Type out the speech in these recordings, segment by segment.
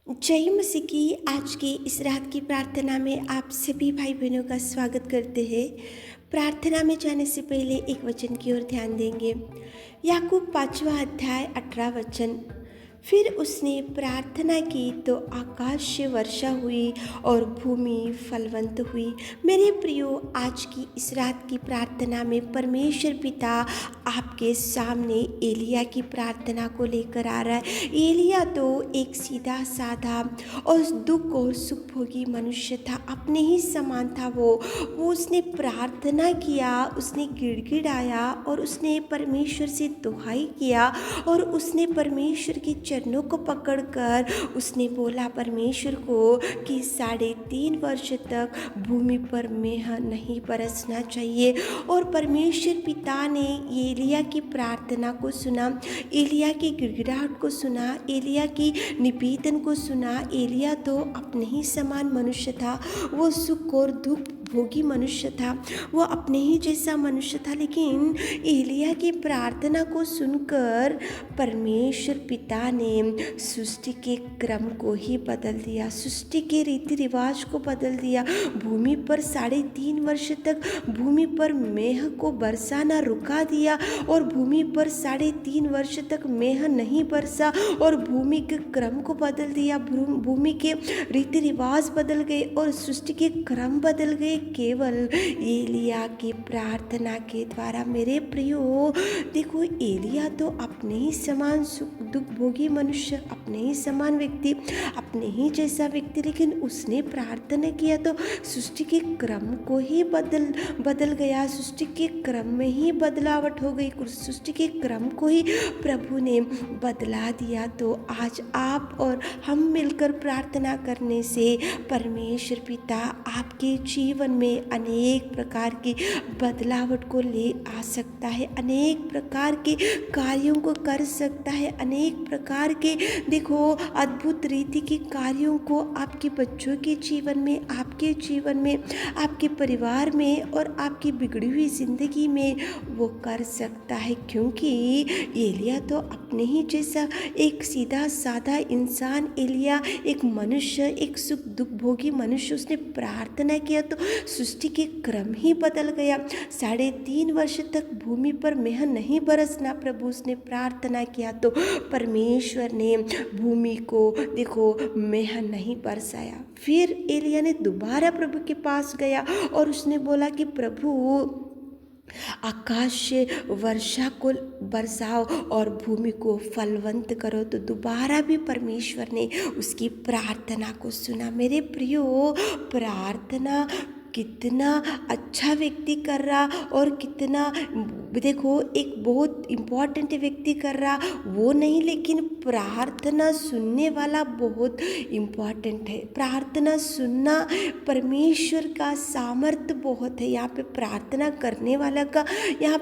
जय मसीह की आज की इस रात की प्रार्थना में आप सभी भाई बहनों का स्वागत करते हैं। प्रार्थना में जाने से पहले एक वचन की ओर ध्यान देंगे। याकूब 5वां अध्याय 18 वचन। फिर उसने प्रार्थना की तो आकाश से वर्षा हुई और भूमि फलवंत हुई। मेरे प्रियो, आज की इस रात की प्रार्थना में परमेश्वर पिता आपके सामने एलिया की प्रार्थना को लेकर आ रहा है। एलिया तो एक सीधा साधा और दुख और सुख भोगी मनुष्य था, अपने ही समान था। वो उसने प्रार्थना किया, उसने गिड़गिड़ाया और उसने परमेश्वर से दुहाई किया और उसने परमेश्वर के चरणों को पकड़कर उसने बोला परमेश्वर को कि 3.5 वर्ष तक भूमि पर मेह नहीं बरसना चाहिए। और परमेश्वर पिता ने एलिया की प्रार्थना को सुना, एलिया की गिड़गिड़ाहट को सुना, एलिया की निवेदन को सुना। एलिया तो अपने ही समान मनुष्य था, वो सुख और दुख भोगी मनुष्य था, वो अपने ही जैसा मनुष्य था। लेकिन एलिया की प्रार्थना को सुनकर परमेश्वर पिता ने सृष्टि के क्रम को ही बदल दिया, सृष्टि के रीति रिवाज को बदल दिया। भूमि पर 3.5 वर्ष तक भूमि पर मेह को बरसाना रुका दिया और भूमि पर 3.5 वर्ष तक मेह नहीं बरसा और भूमि के क्रम को बदल दिया। भूमि के रीति रिवाज बदल गए और सृष्टि के क्रम बदल गए केवल एलिया की प्रार्थना के द्वारा। मेरे प्रियो, देखो, एलिया तो अपने ही समान सुख दुख भोगी मनुष्य, अपने ही समान व्यक्ति, अपने ही जैसा व्यक्ति, लेकिन उसने प्रार्थना किया तो सृष्टि के क्रम को ही बदल गया। सृष्टि के क्रम में ही बदलावट हो गई, सृष्टि के क्रम को ही प्रभु ने बदला दिया। तो आज आप और हम मिलकर प्रार्थना करने से परमेश्वर पिता आपके जीवन में अनेक प्रकार की बदलावट को ले आ सकता है, अनेक प्रकार के कार्यों को कर सकता है, अनेक प्रकार के, देखो, अद्भुत रीति के कार्यों को आपके बच्चों के जीवन में, आपके जीवन में, आपके परिवार में और आपकी बिगड़ी हुई जिंदगी में वो कर सकता है। क्योंकि एलिया तो अपने ही जैसा एक सीधा साधा इंसान, एलिया एक मनुष्य, एक सुख दुख भोगी मनुष्य, उसने प्रार्थना किया तो सृष्टि के क्रम ही बदल गया। 3.5 वर्ष तक भूमि पर मेह नहीं बरसना, प्रभु उसने प्रार्थना किया तो परमेश्वर ने भूमि को, देखो, मेह नहीं बरसाया। फिर एलिया ने दोबारा प्रभु के पास गया और उसने बोला कि प्रभु, आकाश से वर्षा को बरसाओ और भूमि को फलवंत करो। तो दोबारा भी परमेश्वर ने उसकी प्रार्थना को सुना। मेरे प्रियो, प्रार्थना कितना अच्छा व्यक्ति कर रहा और कितना, देखो, एक बहुत इम्पॉर्टेंट व्यक्ति कर रहा वो नहीं, लेकिन प्रार्थना सुनने वाला बहुत इम्पॉर्टेंट है। प्रार्थना सुनना परमेश्वर का सामर्थ्य बहुत है। यहाँ पे प्रार्थना करने वाला का, यहाँ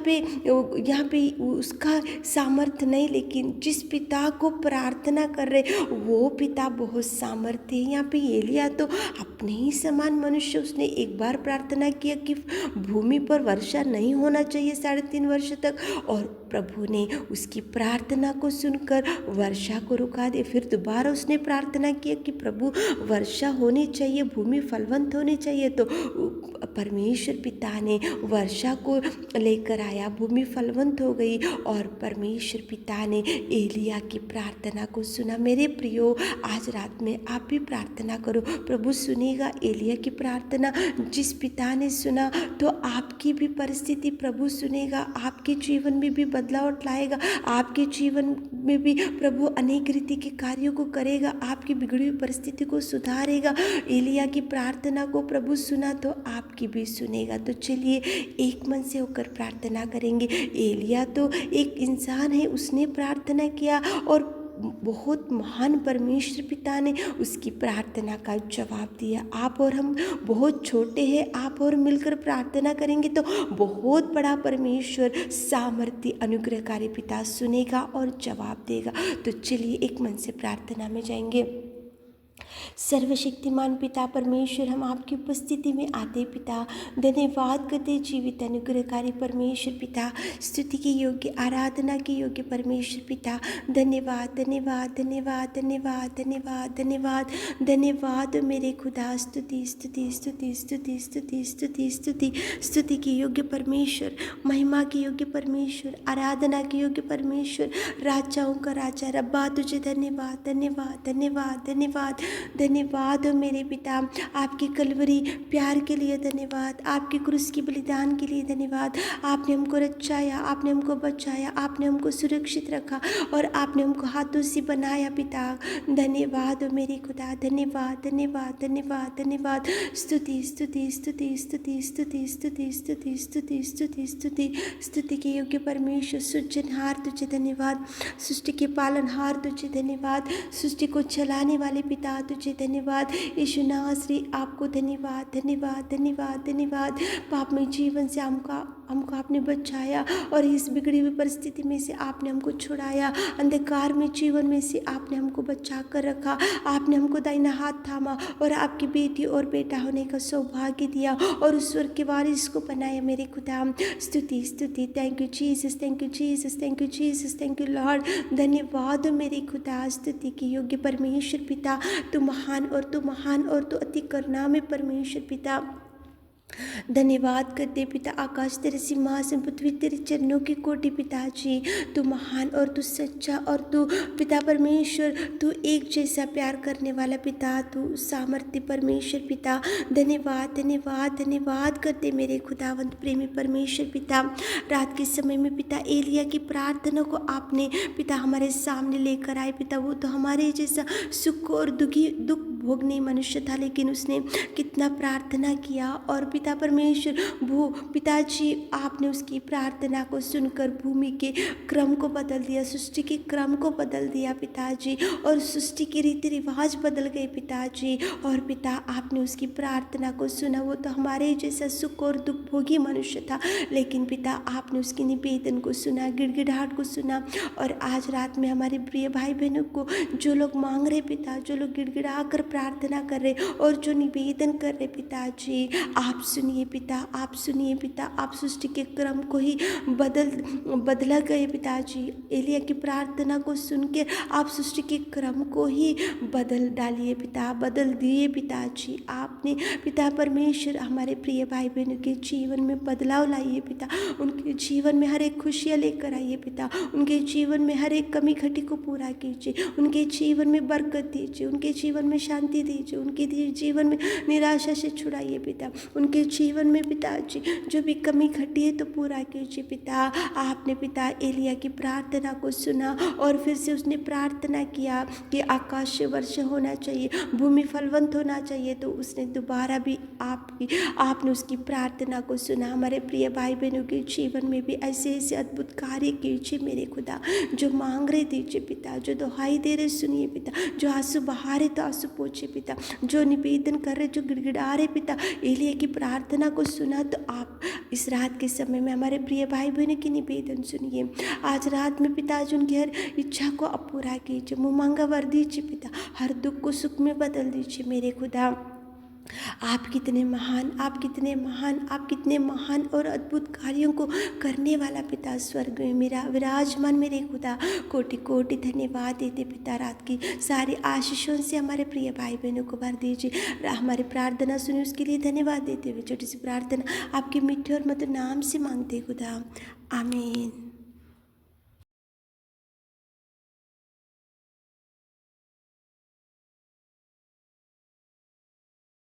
पे उसका सामर्थ्य नहीं, लेकिन जिस पिता को प्रार्थना कर रहे वो पिता बहुत सामर्थ्य है। यहाँ पे एलिया तो अपने ही समान मनुष्य, उसने एक बार प्रार्थना किया कि भूमि पर वर्षा नहीं होना चाहिए 3.5 वर्ष तक, और प्रभु ने उसकी प्रार्थना को सुनकर वर्षा को रुका दिया। फिर दोबारा उसने प्रार्थना किया कि प्रभु, वर्षा होनी चाहिए, भूमि फलवंत होनी चाहिए। तो परमेश्वर पिता ने वर्षा को लेकर आया, भूमि फलवंत हो गई और परमेश्वर पिता ने एलिया की प्रार्थना को सुना। मेरे प्रियो, आज रात में आप भी प्रार्थना करो, प्रभु सुनेगा एलिया की प्रार्थना। जिस पिता ने सुना तो आपकी भी परिस्थिति प्रभु सुनेगा, आपके जीवन में भी बदलाव लाएगा, आपके जीवन में भी प्रभु अनेक रीति के कार्यों को करेगा, आपकी बिगड़ी हुई परिस्थिति को सुधारेगा। एलिया की प्रार्थना को प्रभु सुना तो आपकी भी सुनेगा। तो चलिए एक मन से होकर प्रार्थना करेंगे। एलिया तो एक इंसान है, उसने प्रार्थना किया और बहुत महान परमेश्वर पिता ने उसकी प्रार्थना का जवाब दिया। आप और हम बहुत छोटे हैं, आप और मिलकर प्रार्थना करेंगे तो बहुत बड़ा परमेश्वर सामर्थ्य अनुग्रहकारी पिता सुनेगा और जवाब देगा। तो चलिए एक मन से प्रार्थना में जाएंगे। सर्वशक्तिमान पिता परमेश्वर, हम आपकी उपस्थिति में आते पिता, धन्यवाद करते जीवित अनुग्रहकारी परमेश्वर पिता, स्तुति के योग्य, आराधना के योग्य परमेश्वर पिता। धन्यवाद धन्यवाद धन्यवाद धन्यवाद धन्यवाद धन्यवाद धन्यवाद मेरे खुदा। स्तुति स्तुति स्तुति स्तुति स्तुति स्तुति स्तुति स्तुति के योग्य परमेश्वर, महिमा के योग्य परमेश्वर, आराधना के योग्य परमेश्वर, राजाओं का राजा रब्बा, तुझे धन्यवाद धन्यवाद धन्यवाद धन्यवाद धन्यवाद मेरे पिता। आपकी कलवरी प्यार के लिए धन्यवाद, आपके क्रूस की बलिदान के लिए धन्यवाद। आपने हमको रचाया, आपने हमको बचाया, आपने हमको सुरक्षित रखा और आपने हमको हाथों से बनाया पिता। धन्यवाद मेरे खुदा, धन्यवाद धन्यवाद धन्यवाद धन्यवाद। स्तुति स्तुति स्तुति स्तुति स्तुति स्तुति स्तुति स्तुति स्तुति स्तुति स्तुति के योग्य परमेश्वर, सृजनहार तुझे धन्यवाद, सृष्टि के पालनहार तुझे धन्यवाद, सृष्टि को चलाने वाले पिता तुझे धन्यवाद। यीशु नासरी आपको धन्यवाद धन्यवाद धन्यवाद धन्यवाद। पाप में जीवन से हमको आपने बचाया और इस बिगड़ी हुई परिस्थिति में से आपने हमको छुड़ाया, अंधकार में जीवन में से आपने हमको बचा कर रखा। आपने हमको दाहिना हाथ थामा और आपकी बेटी और बेटा होने का सौभाग्य दिया और उस स्वर्ग के वारिस को बनाया मेरे खुदा। स्तुति स्तुति, thank you Jesus, thank you Jesus, thank you Jesus, thank you Lord. धन्यवाद मेरे खुदा। स्तुति के योग्य परमेश्वर पिता, तू महान और तू महान और तू अति करुणामय परमेश्वर पिता। धन्यवाद करते पिता, आकाश तेरे सिंहासन, पृथ्वी तेरे चरणों की कोटि पिताजी। तू महान और तू सच्चा और तू पिता परमेश्वर, तू एक जैसा प्यार करने वाला पिता, तू सामर्थ्य परमेश्वर पिता। धन्यवाद धन्यवाद धन्यवाद करते मेरे खुदावंत प्रेमी परमेश्वर पिता। रात के समय में पिता एलिया की प्रार्थना को आपने पिता हमारे सामने लेकर आए पिता। वो तो हमारे जैसा सुख और दुख भोगने मनुष्य था, लेकिन उसने कितना प्रार्थना किया और पिता परमेश्वर वो पिताजी आपने उसकी प्रार्थना को सुनकर भूमि के क्रम को बदल दिया, सृष्टि के क्रम को बदल दिया पिताजी, और सृष्टि के रीति रिवाज बदल गए पिताजी। और पिता आपने उसकी प्रार्थना को सुना। वो तो हमारे जैसा सुख और दुख भोगी मनुष्य था, लेकिन पिता आपने उसके निवेदन को सुना, गिड़गिड़ाहट को सुना। और आज रात में हमारे प्रिय भाई बहनों को जो लोग मांग रहे पिता, जो लोग गिड़गिड़ा कर प्रार्थना कर रहे और जो निवेदन कर रहे पिताजी, आप सुनिए पिता, आप सुनिए पिता। आप सृष्टि के क्रम को ही बदला गए पिताजी। एलिया की प्रार्थना को सुनकर आप सृष्टि के क्रम को ही बदल डालिए पिता, बदल दिए पिताजी। आपने पिता परमेश्वर हमारे प्रिय भाई बहनों के जीवन में बदलाव लाइए पिता, उनके जीवन में हर एक खुशियाँ लेकर आइए पिता, उनके जीवन में हर एक कमी घटी को पूरा कीजिए, उनके जीवन में बरकत दीजिए, उनके जीवन में शांति दीजिए, उनके जीवन में निराशा से छुड़ाइए पिता, उनके जीवन में पिताजी जो भी कमी घटी है तो पूरा कीजिए पिता। आपने पिता एलिया की प्रार्थना को सुना और फिर से उसने प्रार्थना किया कि आकाश से वर्षा होना चाहिए, भूमि फलवंत होना चाहिए, तो उसने दोबारा भी आपने उसकी प्रार्थना को सुना। हमारे प्रिय भाई बहनों के जीवन में भी ऐसे ऐसे अद्भुत कार्य कीजिए मेरे खुदा, जो मांग रहे दीजिए पिता, जो दुहाई दे रहे सुनिए पिता, जो आंसू बहा रहे तो आंसू पोछे पिता, जो निवेदन कर रहे, जो गिड़गिड़ा रहे पिता, एलिया की प्रार्थना को सुना। तो आप इस रात के समय में हमारे प्रिय भाई बहनों की निवेदन सुनिए। आज रात में पिताजी उनकी हर इच्छा को आप पूरा कीजिए, मुँह मांगा वर दीजिए पिता, हर दुख को सुख में बदल दीजिए मेरे खुदा। आप कितने महान, आप कितने महान, आप कितने महान और अद्भुत कार्यों को करने वाला पिता स्वर्ग में मेरा विराजमान मेरे खुदा। कोटि कोटि धन्यवाद देते पिता। रात की सारी आशीषों से हमारे प्रिय भाई बहनों को भर दीजिए। हमारी प्रार्थना सुनी उसके लिए धन्यवाद देते हुए छोटी सी प्रार्थना आपके मीठे और मधुर नाम से मांगते खुदा, आमीन।